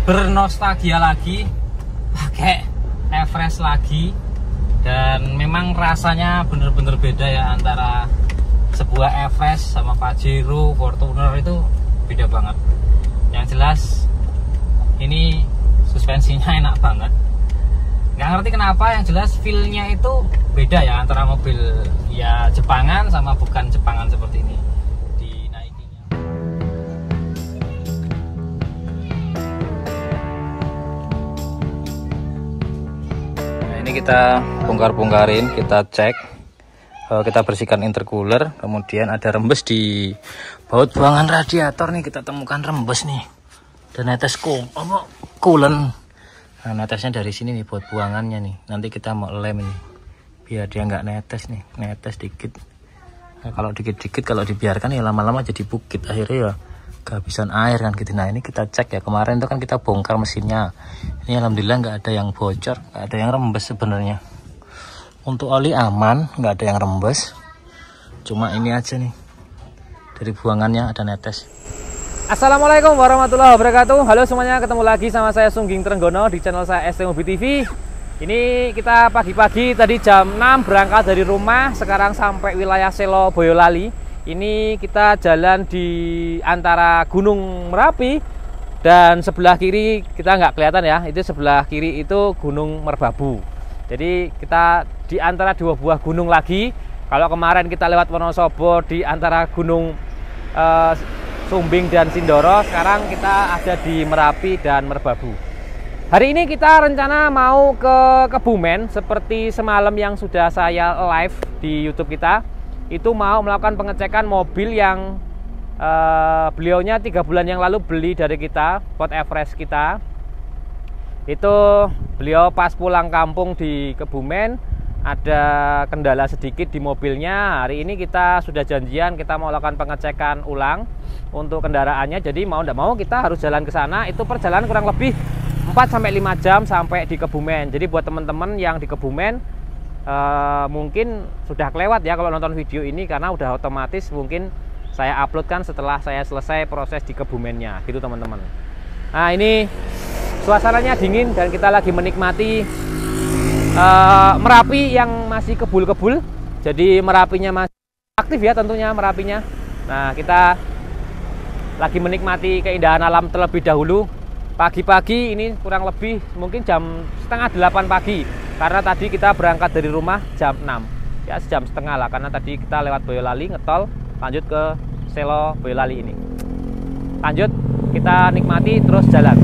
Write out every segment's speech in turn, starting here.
bernostalgia lagi, pakai Everest lagi, dan memang rasanya bener-bener beda ya antara sebuah Everest sama Pajero, Fortuner itu beda banget. Yang jelas ini suspensinya enak banget. Nggak ngerti kenapa, yang jelas feel-nya itu beda ya antara mobil ya Jepangan sama bukan Jepangan seperti ini dinaikinya. Nah, ini kita bongkar-bongkarin, kita cek, kita bersihkan intercooler, kemudian ada rembes di baut buangan radiator nih, kita temukan rembes nih, dan netes coolant. Nah, netesnya dari sini nih buat buangannya nih. Nanti kita mau lem ini biar dia nggak netes nih, netes dikit. Nah, kalau dikit-dikit kalau dibiarkan ya lama-lama jadi bukit, akhirnya ya kehabisan air kan gitu. Nah, ini kita cek ya, kemarin itu kan kita bongkar mesinnya. Ini alhamdulillah nggak ada yang bocor, nggak ada yang rembes sebenarnya. Untuk oli aman, nggak ada yang rembes. Cuma ini aja nih, dari buangannya ada netes. Assalamualaikum warahmatullahi wabarakatuh. Halo semuanya, ketemu lagi sama saya Sungging Trenggono di channel saya ST Mobil TV. Ini kita pagi-pagi tadi jam 6 berangkat dari rumah, sekarang sampai wilayah Selo Boyolali. Ini kita jalan di antara Gunung Merapi dan sebelah kiri kita nggak kelihatan ya, itu sebelah kiri itu Gunung Merbabu. Jadi kita di antara dua buah gunung lagi. Kalau kemarin kita lewat Wonosobo di antara Gunung Sumbing dan Sindoro, sekarang kita ada di Merapi dan Merbabu. Hari ini kita rencana mau ke Kebumen, seperti semalam yang sudah saya live di YouTube kita. Itu mau melakukan pengecekan mobil yang beliaunya 3 bulan yang lalu beli dari kita, Ford Everest kita. Itu beliau pas pulang kampung di Kebumen, ada kendala sedikit di mobilnya. Hari ini kita sudah janjian, kita mau lakukan pengecekan ulang untuk kendaraannya. Jadi mau tidak mau kita harus jalan ke sana. Itu perjalanan kurang lebih 4-5 jam sampai di Kebumen. Jadi buat teman-teman yang di Kebumen mungkin sudah kelewat ya kalau nonton video ini, karena udah otomatis mungkin saya uploadkan setelah saya selesai proses di Kebumennya gitu teman-teman. Nah, ini suasananya dingin dan kita lagi menikmati Merapi yang masih kebul-kebul. Jadi Merapinya masih aktif ya tentunya Merapinya. Nah, kita lagi menikmati keindahan alam terlebih dahulu. Pagi-pagi ini kurang lebih mungkin jam setengah 8 pagi, karena tadi kita berangkat dari rumah jam 6 ya, sejam setengah lah, karena tadi kita lewat Boyolali ngetol lanjut ke Selo Boyolali ini. Lanjut kita nikmati terus jalan.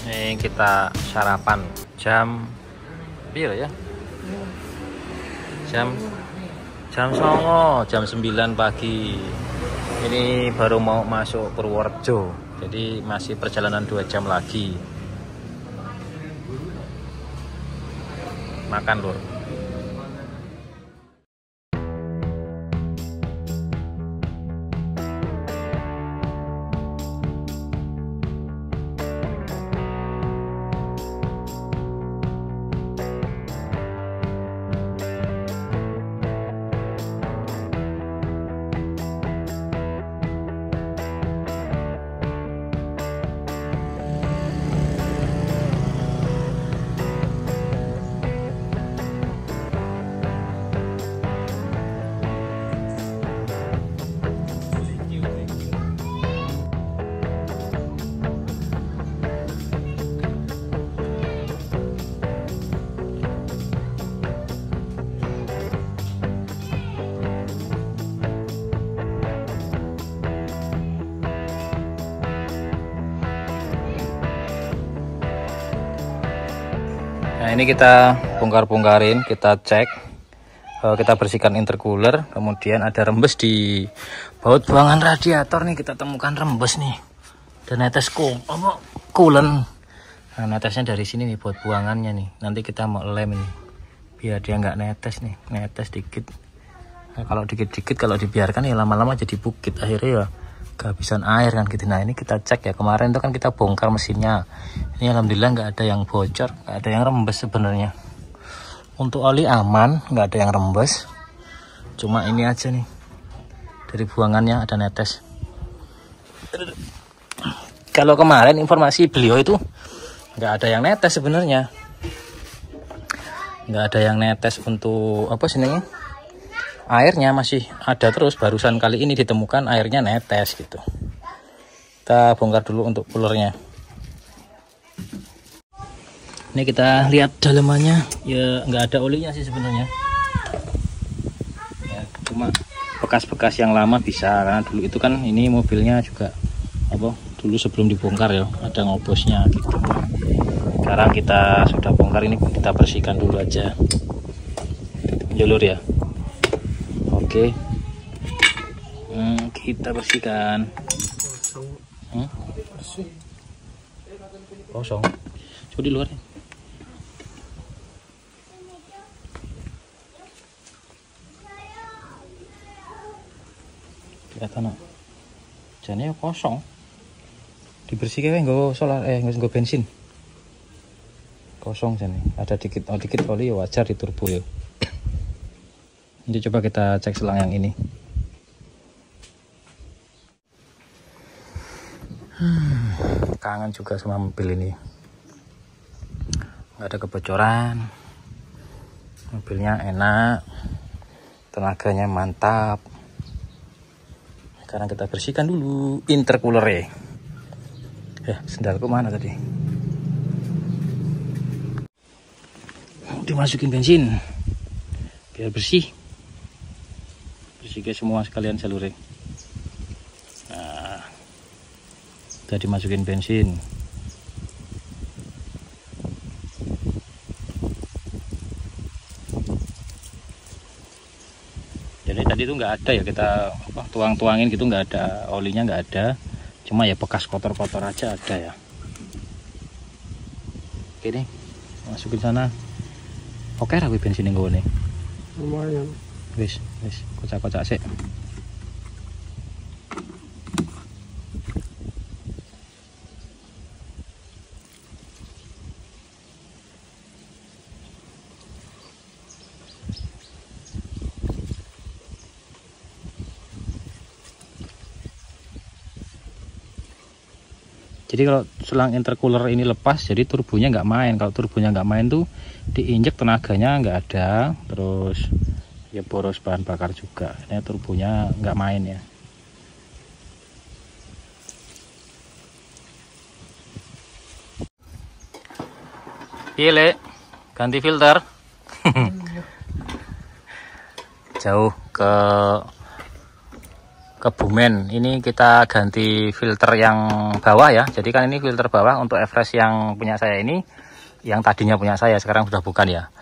Ini kita sarapan jam berapa ya? Jam 9 pagi. Ini baru mau masuk Purworejo. Jadi masih perjalanan 2 jam lagi. Makan lur. Nah, ini kita bongkar-bongkarin, kita cek, kita bersihkan intercooler, kemudian ada rembes di baut buangan radiator nih kita temukan rembes nih. Dan netes coolant. Nah, netesnya dari sini nih baut buangannya nih. Nanti kita mau lem ini biar dia nggak netes nih, netes dikit. Nah, kalau dikit-dikit kalau dibiarkan ya lama-lama jadi bukit, akhirnya ya kehabisan air kan gitu. Nah ini kita cek ya, kemarin itu kan kita bongkar mesinnya. Ini alhamdulillah nggak ada yang bocor, nggak ada yang rembes sebenarnya. Untuk oli aman, nggak ada yang rembes. Cuma ini aja nih, dari buangannya ada netes. Kalau kemarin informasi beliau itu nggak ada yang netes sebenarnya, nggak ada yang netes untuk apa sih namanya, airnya masih ada terus. Barusan kali ini ditemukan airnya netes gitu. Kita bongkar dulu untuk coolernya. Ini kita lihat dalamannya, ya nggak ada olinya sih sebenarnya. Ya, cuma bekas-bekas yang lama bisa, karena dulu itu kan ini mobilnya juga apa, dulu sebelum dibongkar ya ada ngobosnya gitu. Sekarang kita sudah bongkar, ini kita bersihkan dulu aja jalur ya. Oke, kita bersihkan. Kosong. Coba di luar. Kelihatan no? Jadinya kosong. Dibersihkan nggak solar, nggak bensin. Kosong jadi. Ada dikit oli ya wajar di turbo ya. Jadi coba kita cek selang yang ini. Kangen juga sama mobil ini. Nggak ada kebocoran. Mobilnya enak. Tenaganya mantap. Sekarang kita bersihkan dulu intercooler-nya. Ya, sendalku mana tadi? Dimasukin bensin. Biar bersih. Bersihkan semua sekalian jalurnya. Nah, udah dimasukin bensin. Jadi tadi itu nggak ada ya, kita tuang-tuangin gitu, nggak ada olinya, nggak ada. Cuma ya bekas kotor-kotor aja ada ya. Oke nih, masukin sana. Oke rapi bensin yang gue nih. Lumayan. Wis, kocak-kocak sih. Jadi kalau selang intercooler ini lepas, jadi turbonya nggak main. Kalau turbonya nggak main tuh diinjek tenaganya nggak ada, terus ya boros bahan bakar juga. Ini turbonya nggak main ya. Pilih ganti filter. Jauh ke Kebumen, ini kita ganti filter yang bawah ya. Jadi kan ini filter bawah untuk Everest yang punya saya ini, yang tadinya punya saya sekarang sudah bukan ya.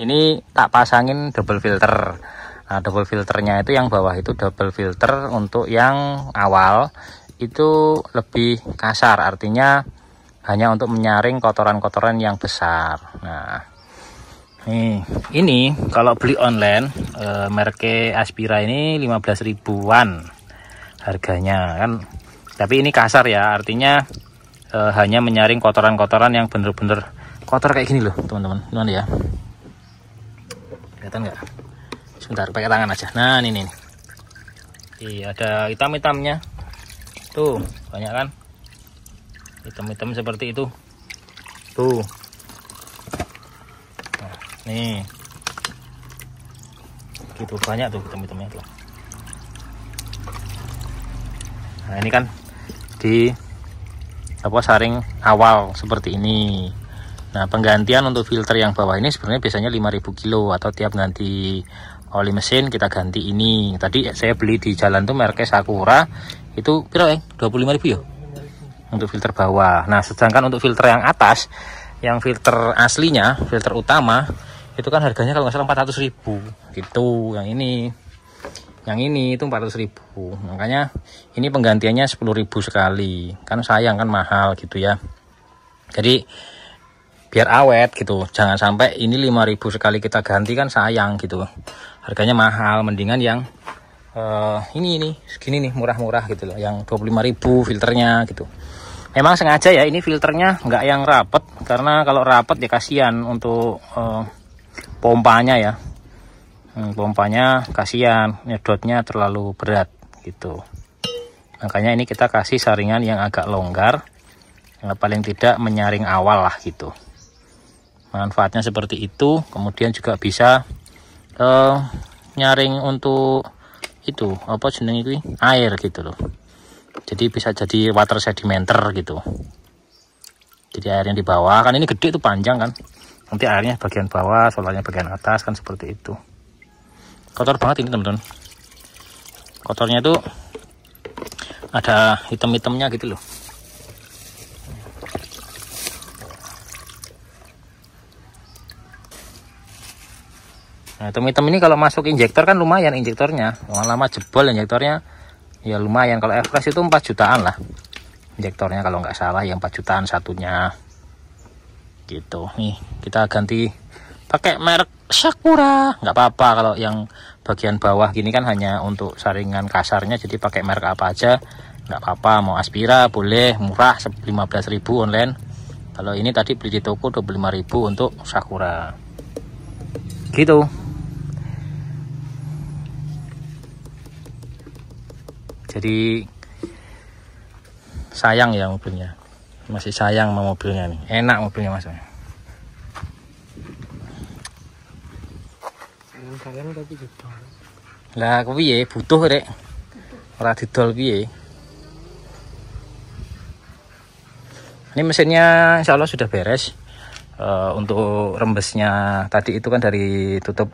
Ini tak pasangin double filter. Nah, double filternya itu yang bawah itu double filter, untuk yang awal itu lebih kasar, artinya hanya untuk menyaring kotoran-kotoran yang besar. Nah, ini kalau beli online merek Aspira ini 15 ribuan harganya kan, tapi ini kasar ya, artinya hanya menyaring kotoran-kotoran yang bener-bener kotor kayak gini loh teman-teman. Ya, kelihatan nggak? Sebentar, pakai tangan aja. Nah ini nih, iya, ada hitam-hitamnya tuh, banyak kan hitam-hitam seperti itu tuh. Nih gitu, banyak tuh hitam-hitamnya tuh. Nah ini kan di saring awal seperti ini. Nah penggantian untuk filter yang bawah ini sebenarnya biasanya 5.000 kilo, atau tiap ganti oli mesin kita ganti ini. Tadi saya beli di jalan tuh mereknya Sakura, itu berapa 25.000 ya untuk filter bawah. Nah sedangkan untuk filter yang atas, yang filter aslinya, filter utama, itu kan harganya kalau nggak salah 400.000 gitu. Yang ini Yang ini itu 400.000. Makanya ini penggantiannya 10.000 sekali. Kan sayang kan, mahal gitu ya. Jadi biar awet gitu. Jangan sampai ini 5.000 sekali kita ganti, kan sayang gitu. Harganya mahal, mendingan yang ini segini nih, murah-murah gitu loh. Yang 25.000 filternya gitu. Memang sengaja ya ini filternya nggak yang rapet, karena kalau rapet ya kasihan untuk pompanya ya. Pompanya kasihan, nyedotnya terlalu berat gitu. Makanya ini kita kasih saringan yang agak longgar, yang paling tidak menyaring awal lah gitu. Manfaatnya seperti itu. Kemudian juga bisa nyaring untuk itu apa jeneng itu, air gitu loh. Jadi bisa jadi water sedimenter gitu. Jadi airnya di bawah, kan ini gede tuh, panjang kan. Nanti airnya bagian bawah, solarnya bagian atas, kan seperti itu. Kotor banget ini teman-teman. Kotornya itu ada hitam-hitamnya gitu loh. Nah, hitam-hitam ini kalau masuk injektor kan lumayan injektornya. Lama-lama jebol injektornya ya lumayan. Kalau Airfresh itu 4 jutaan lah injektornya kalau nggak salah, yang 4 jutaan satunya gitu. Nih kita ganti pakai merek Sakura, nggak apa-apa. Kalau yang bagian bawah gini kan hanya untuk saringan kasarnya, jadi pakai merek apa aja nggak apa-apa. Mau Aspira boleh, murah 15.000 online. Kalau ini tadi beli di toko 25.000 untuk Sakura gitu. Jadi sayang ya mobilnya, masih sayang sama mobilnya nih. Enak mobilnya mas. Lah piye butuh rek, ora didol piye. Ini mesinnya insya Allah sudah beres. Untuk rembesnya tadi itu kan dari tutup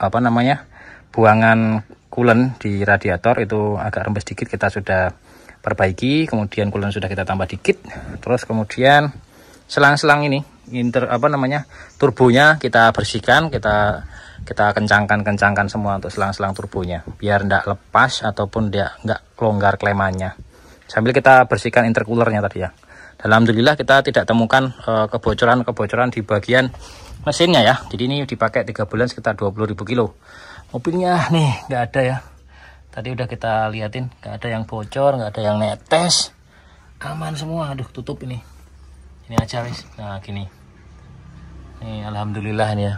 apa namanya, buangan coolant di radiator itu agak rembes dikit, kita sudah perbaiki. Kemudian coolant sudah kita tambah dikit. Terus kemudian selang-selang ini turbonya kita bersihkan, kita kencangkan semua untuk selang-selang turbonya biar tidak lepas ataupun dia nggak longgar klemannya. Sambil kita bersihkan intercoolernya tadi ya. Alhamdulillah kita tidak temukan kebocoran di bagian mesinnya ya. Jadi ini dipakai 3 bulan sekitar 20.000 kilo. Mobilnya nih nggak ada ya. Tadi udah kita liatin, nggak ada yang bocor, nggak ada yang netes, aman semua. Aduh tutup ini aja wis. Nah gini. Nih alhamdulillah ini ya.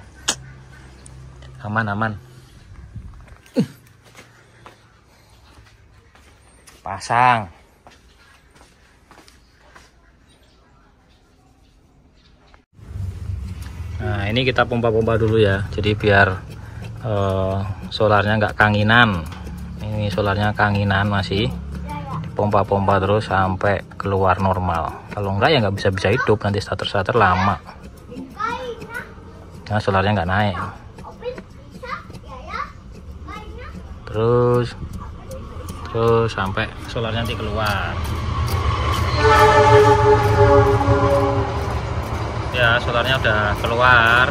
Aman. Pasang. Nah ini kita pompa-pompa dulu ya. Jadi biar solarnya nggak kanginan. Ini solarnya kanginan masih. Pompa-pompa terus sampai keluar normal. Kalau enggak ya nggak bisa hidup, nanti starter lama. Nah solarnya nggak naik. Terus sampai solarnya nanti keluar. Ya solarnya udah keluar.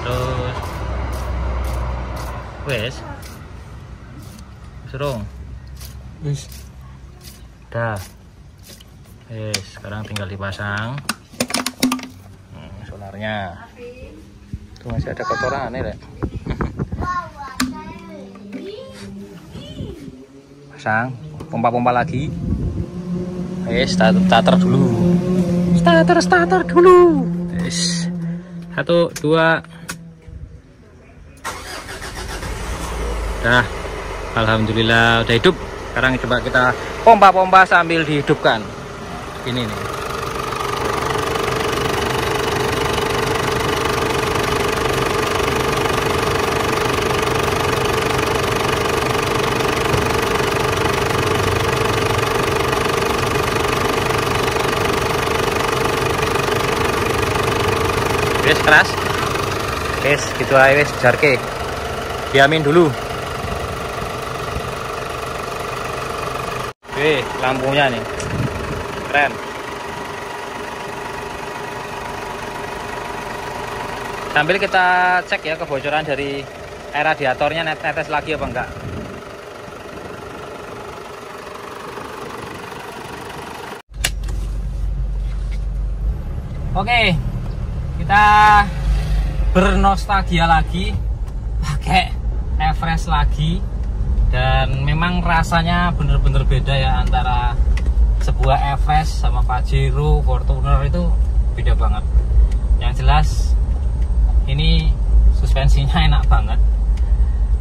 Terus wes serung wes udah sekarang tinggal dipasang solarnya. Tuh masih ada kotoran nih, pasang, pompa-pompa lagi. Starter dulu. Starter dulu. 1, 2. Dah. Alhamdulillah udah hidup. Sekarang coba kita pompa-pompa sambil dihidupkan. Ini nih. Keras. Gitu aja wes, jarke. Diamin dulu. Lampunya nih. Keren. Sambil kita cek ya kebocoran dari air radiatornya, netes lagi apa enggak. Oke, kita bernostalgia lagi, pakai Everest lagi, dan memang rasanya bener-bener beda ya antara sebuah Everest sama Pajero, Fortuner itu beda banget. Yang jelas ini suspensinya enak banget.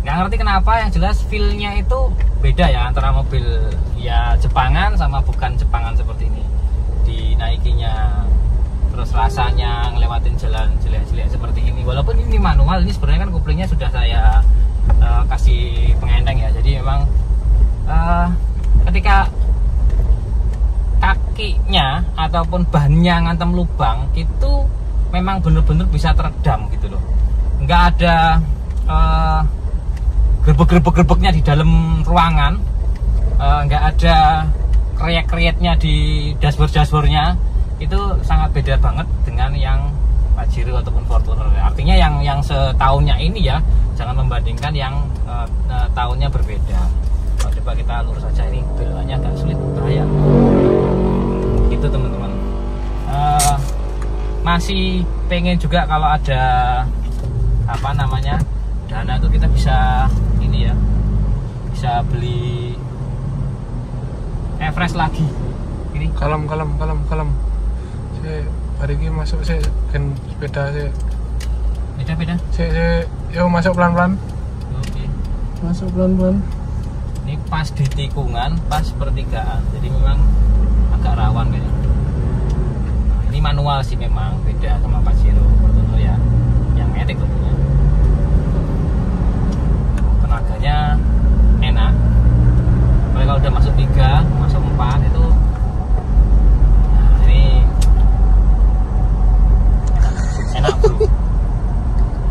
Nggak ngerti kenapa, yang jelas feel-nya itu beda ya antara mobil ya Jepangan sama bukan Jepangan seperti ini. Dinaikinya, terus rasanya ngelewatin jalan jelek-jelek seperti ini. Walaupun ini manual, ini sebenarnya kan koplingnya sudah saya kasih pengendeng ya. Jadi memang ketika kakinya ataupun bannya ngantem lubang itu memang bener-bener bisa teredam gitu loh. Nggak ada gerbek-gerbeknya di dalam ruangan, nggak ada kriek-krieknya di dashboard-dashboardnya. Itu sangat beda banget dengan yang Pajero ataupun Fortuner. Artinya yang setahunnya ini ya, jangan membandingkan yang tahunnya berbeda. Coba kita lurus aja, ini belokannya agak sulit, bahaya gitu teman-teman. Masih pengen juga kalau ada apa namanya dana itu kita bisa ini ya, bisa beli Everest lagi. Ini kalem. Saya hari ini masuk, saya kan sepeda saya. Beda. Saya masuk pelan-pelan. Oke. Masuk pelan-pelan. Ini pas di tikungan, pas pertigaan. Jadi memang agak rawan kayaknya. Nah, ini manual sih memang beda sama Pajero, Fortuner ya. Yang matic tentunya. Tenaganya enak. Tapi kalau udah masuk 3, masuk 4 itu, nah ini enak bro.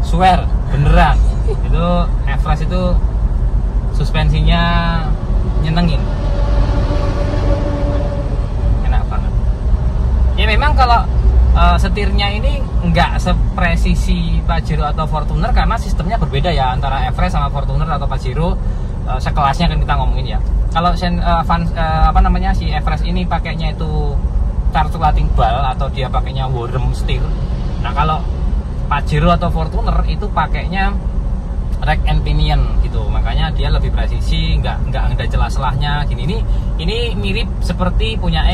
Swear, beneran. Itu Everest itu suspensinya nyenengin. Enak banget. Ya memang kalau setirnya ini nggak sepresisi Pajero atau Fortuner karena sistemnya berbeda ya antara Everest sama Fortuner atau Pajero. Sekelasnya kan kita ngomongin ya. Kalau si Everest ini pakainya itu charculating ball atau dia pakainya worm steer. Nah kalau Pajero atau Fortuner itu pakainya rack and pinion gitu, makanya dia lebih presisi, nggak ada celah-celahnya gini. Ini mirip seperti punya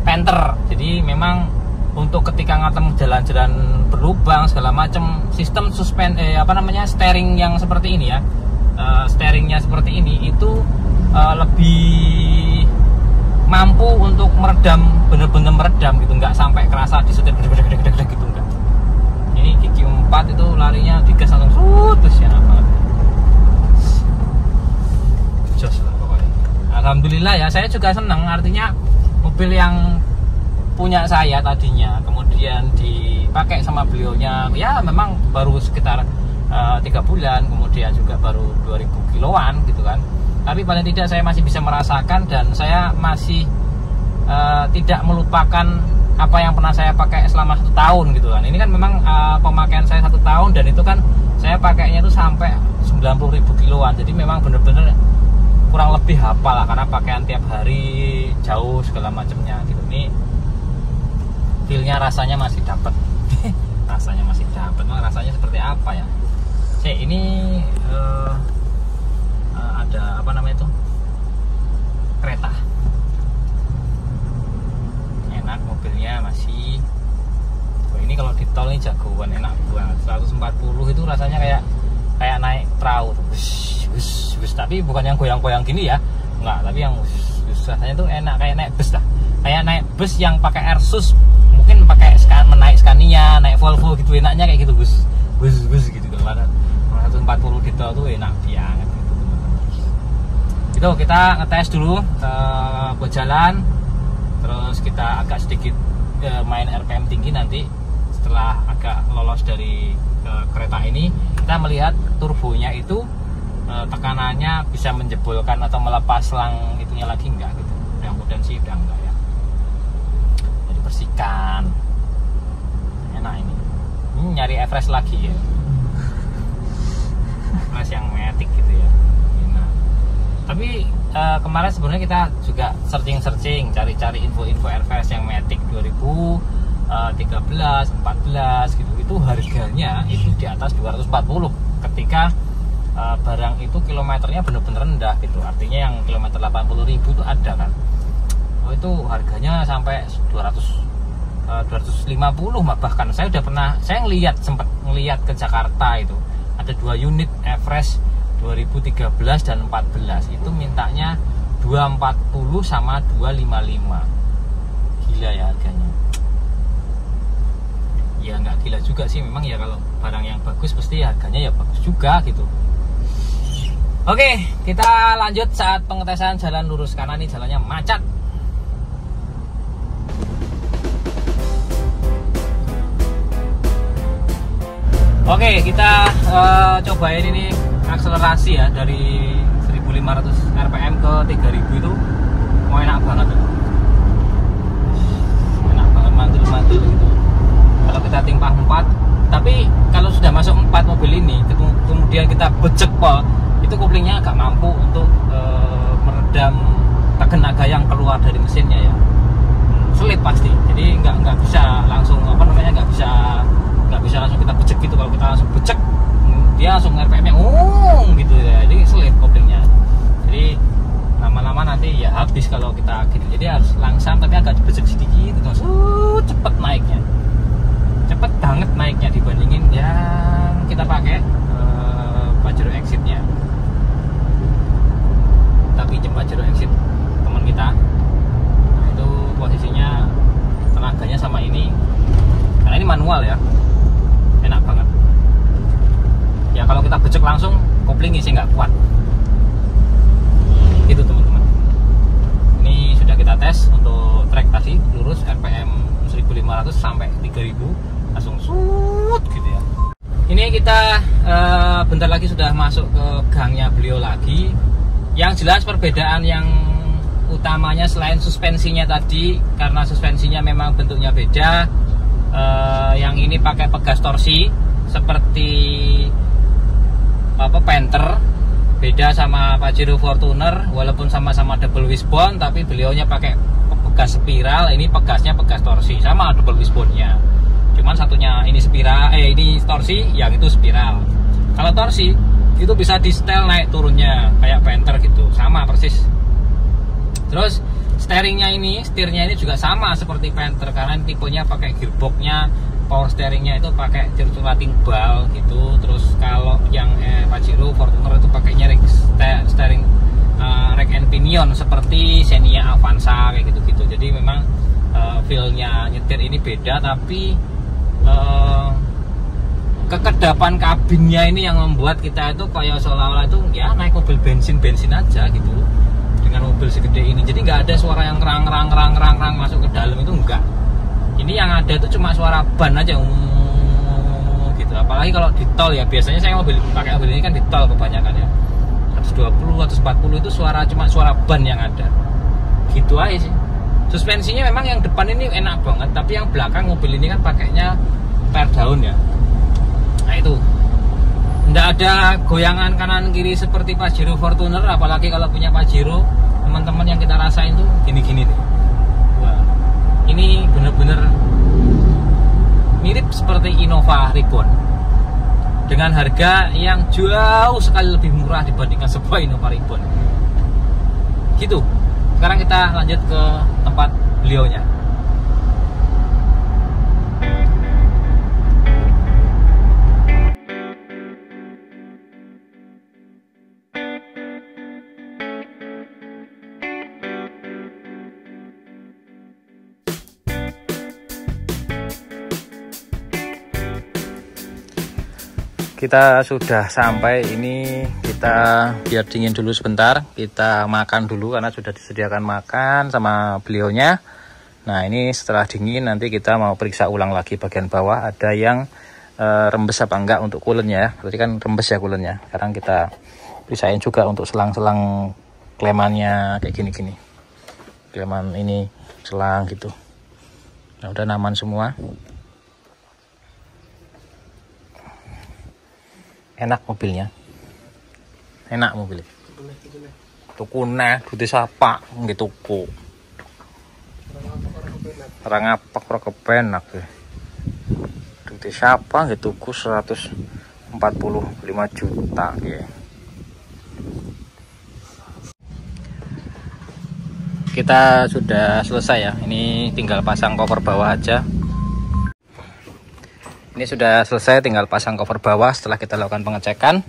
Panther. Jadi memang untuk ketika ngatem jalan-jalan berlubang segala macam, sistem steering yang seperti ini ya, steeringnya seperti ini itu lebih mampu untuk meredam, bener-bener meredam gitu, nggak sampai kerasa disetir gede-gede gitu, enggak. Ini gigi 4 itu larinya digas langsung terus ya, banget. Jos lah pokoknya. Alhamdulillah ya, saya juga senang. Artinya mobil yang punya saya tadinya kemudian dipakai sama beliaunya ya memang baru sekitar 3 bulan, kemudian juga baru 2000 kiloan gitu kan. Tapi paling tidak saya masih bisa merasakan dan saya masih tidak melupakan apa yang pernah saya pakai selama 1 tahun gitu kan. Ini kan memang pemakaian saya 1 tahun dan itu kan saya pakainya itu sampai 90.000 kiloan. Jadi memang bener-bener kurang lebih hafal lah karena pakaian tiap hari jauh segala macamnya gitu. Ini feelnya rasanya masih dapat. Rasanya masih dapat. Rasanya seperti apa ya? Ini ada apa namanya itu? Kereta. Enak mobilnya masih. Ini kalau di tol ini jagoan, enak banget. 140 itu rasanya kayak naik perahu tuh. Tapi bukan yang goyang-goyang gini ya. Enggak, tapi yang rasanya tuh enak kayak naik bus lah. Kayak naik bus yang pakai Airsus, mungkin pakai naik Scania, naik Volvo gitu, enaknya kayak gitu bus gitu kan. 140 gitu tuh enak banget gitu. Itu kita ngetes dulu buat jalan. Terus kita agak sedikit main RPM tinggi nanti setelah agak lolos dari kereta ini, kita melihat turbonya itu tekanannya bisa menjebolkan atau melepas selang itunya lagi enggak gitu. Mudah-mudahan sih udah enggak ya. Jadi bersihkan. Enak ini. Nyari Everest lagi ya. Everest yang matic gitu ya. Enak. Tapi kemarin sebenarnya kita juga searching cari-cari info-info Everest yang matic 2019 13, 14 gitu. Itu harganya itu di atas 240 ketika barang itu kilometernya benar-benar rendah gitu. Artinya yang kilometer 80.000 itu ada kan. Oh, itu harganya sampai 250 bahkan. Saya udah pernah, saya sempat ngelihat ke Jakarta itu ada 2 unit Everest 2013 dan 14 itu mintanya 240 sama 255. Gila ya harganya. Ya nggak gila juga sih, memang ya kalau barang yang bagus pasti harganya ya bagus juga gitu. Oke, kita lanjut saat pengetesan jalan lurus karena ini jalannya macet. Oke, kita cobain ini akselerasi ya dari 1500 rpm ke 3000 itu mau enak banget. Enak banget, mantul-mantul gitu. Kalau kita timpah 4, tapi kalau sudah masuk 4 mobil ini kemudian kita becek pol, itu koplingnya agak mampu untuk meredam tenaga yang keluar dari mesinnya ya. Sulit pasti. Jadi nggak bisa langsung nggak bisa langsung kita becek gitu. Kalau kita langsung becek dia langsung RPM-nya gitu ya. Jadi sulit koplingnya. Jadi lama-lama nanti ya habis kalau kita gitu. Jadi harus langsam tapi agak dibecek sedikit gitu. Cepet naiknya. Cepet banget naiknya dibandingin yang kita pakai Pajero Exit-nya. Tapi Pajero Exit teman kita, nah itu posisinya tenaganya sama ini, karena ini manual ya, enak banget. Ya kalau kita becek langsung kopling isi nggak kuat. Gitu teman-teman. Ini sudah kita tes untuk trek tadi lurus RPM 1500 sampai 3000 langsung sut gitu ya. Ini kita bentar lagi sudah masuk ke gangnya beliau lagi. Yang jelas perbedaan yang utamanya selain suspensinya tadi, karena suspensinya memang bentuknya beda. Yang ini pakai pegas torsi seperti Panther, beda sama Pajero Fortuner. Walaupun sama-sama double wishbone, tapi beliaunya pakai pegas spiral, ini pegasnya pegas torsi, sama double wishbone-nya. Cuman satunya ini spiral, ini torsi, yang itu spiral. Kalau torsi itu bisa di setel naik turunnya kayak Panther gitu, sama persis. Terus setirnya ini juga sama seperti Panther karena tipenya pakai gearboxnya, power steeringnya itu pakai circulating ball gitu. Terus kalau yang Pajero Fortuner itu pakainya steering rack and pinion seperti Xenia Avanza kayak gitu-gitu. Jadi memang feel-nya nyetir ini beda, tapi kekedapan kabinnya ini yang membuat kita itu kayak seolah-olah itu ya naik mobil bensin aja gitu dengan mobil segede ini. Jadi nggak ada suara yang rang masuk ke dalam, itu enggak. Ini yang ada itu cuma suara ban aja gitu. Apalagi kalau di tol ya, biasanya saya pakai mobil ini kan di tol kebanyakan ya, 120, 140 itu cuma suara ban yang ada gitu aja sih. Suspensinya memang yang depan ini enak banget, tapi yang belakang mobil ini kan pakainya per daun ya. Nah itu nggak ada goyangan kanan kiri seperti Pajero Fortuner. Apalagi kalau punya Pajero, teman-teman yang kita rasain tuh gini-gini nih. Wah, ini bener-bener mirip seperti Innova Reborn dengan harga yang jauh sekali lebih murah dibandingkan sebuah Innova Reborn gitu. Sekarang kita lanjut ke tempat beliaunya. Kita sudah sampai, ini kita biar dingin dulu sebentar, kita makan dulu karena sudah disediakan makan sama beliaunya. Nah ini setelah dingin nanti kita mau periksa ulang lagi bagian bawah ada yang rembes apa enggak untuk coolant-nya ya. Tadi kan rembes ya coolant-nya. Sekarang kita periksain juga untuk selang-selang klemannya kayak gini-gini. Kleman ini selang gitu. Nah udah aman semua. Enak mobilnya, enak mobilnya. Tuku nah, duit siapa nggih tuku. orang ngapak ora kepenak ya. Duit siapa gitu tuku 145 juta ya. Kita sudah selesai ya, ini tinggal pasang cover bawah aja. Ini sudah selesai, tinggal pasang cover bawah setelah kita lakukan pengecekan.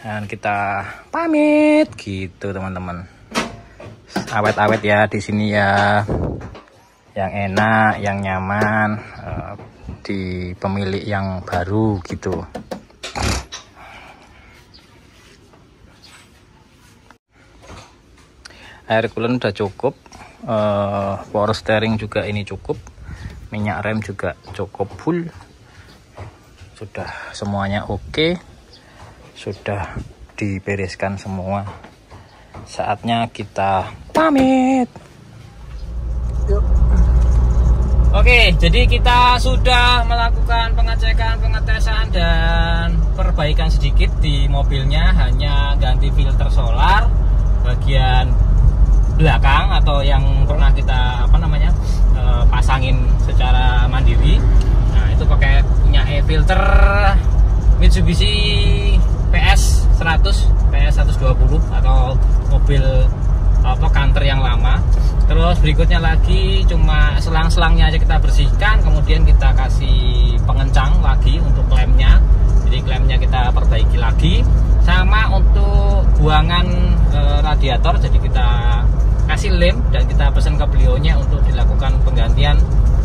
Dan kita pamit gitu teman-teman. Awet-awet ya di sini ya, yang enak, yang nyaman, di pemilik yang baru gitu. Air coolant udah cukup, power steering juga ini cukup, minyak rem juga cukup full, sudah semuanya oke, sudah dibereskan semua. Saatnya kita pamit. Yuk. Oke, jadi kita sudah melakukan pengecekan, pengetesan, dan perbaikan sedikit di mobilnya. Hanya ganti filter solar bagian belakang atau yang pernah kita pasangin secara mandiri. Nah, itu pakai punya filter Mitsubishi PS 120 atau mobil Canter yang lama. Terus berikutnya lagi cuma selang-selangnya aja kita bersihkan, kemudian kita kasih pengencang lagi untuk klemnya. Jadi klemnya kita perbaiki lagi, sama untuk buangan radiator. Jadi kita kasih lem dan kita pesan ke beliaunya untuk dilakukan penggantian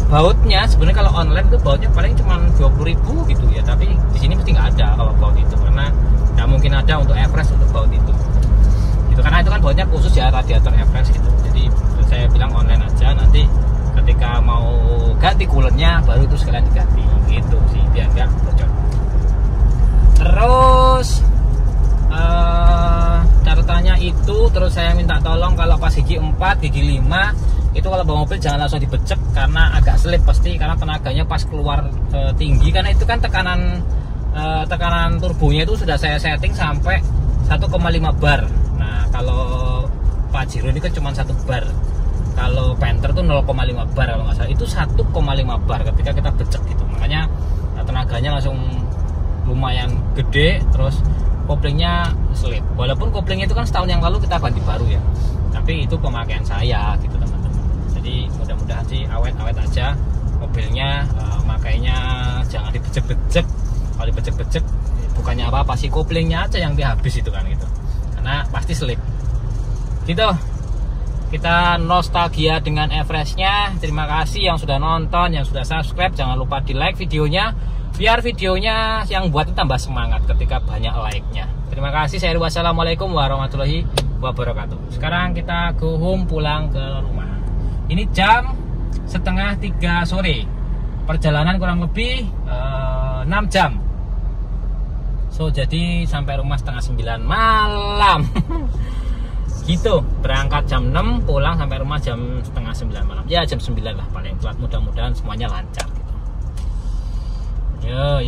bautnya. Sebenarnya kalau online itu bautnya paling cuma 20.000 gitu ya, tapi di sini mesti nggak ada kalau baut itu, karena nggak mungkin ada untuk Everest untuk baut itu. Gitu, karena itu kan bautnya khusus ya, radiator Everest gitu. Jadi saya bilang online aja, nanti ketika mau ganti coolernya baru itu sekalian diganti gitu sih, biar nggak bocor. Terus catatannya itu, terus saya minta tolong kalau pas gigi 4, gigi 5 itu kalau bawa mobil jangan langsung dibecek, karena agak selip pasti, karena tenaganya pas keluar tinggi, karena itu kan tekanan turbonya itu sudah saya setting sampai 1,5 bar. Nah, kalau Pajero ini kan cuma 1 bar, kalau Panther tuh 0,5 bar kalau nggak salah, itu 1,5 bar ketika kita becek gitu. Makanya tenaganya langsung lumayan gede, terus koplingnya slip. Walaupun koplingnya itu kan setahun yang lalu kita ganti baru ya, tapi itu pemakaian saya gitu teman-teman. Jadi mudah-mudahan sih awet-awet aja mobilnya, makanya jangan dibecek-becek. Kalau dibecek-becek bukannya apa-apa sih, koplingnya aja yang dihabis itu kan gitu, karena pasti slip gitu. Kita nostalgia dengan Everestnya. Terima kasih yang sudah nonton, yang sudah subscribe. Jangan lupa di like videonya, biar videonya yang buat tambah semangat ketika banyak like-nya. Terima kasih. Saya wassalamualaikum warahmatullahi wabarakatuh. Sekarang kita go home, pulang ke rumah. Ini jam 2:30 sore. Perjalanan kurang lebih 6 jam. So jadi sampai rumah 8:30 malam. Gitu, berangkat jam 6, pulang sampai rumah jam 8:30 malam. Ya jam 9 lah paling telat, mudah-mudahan semuanya lancar gitu. Yo.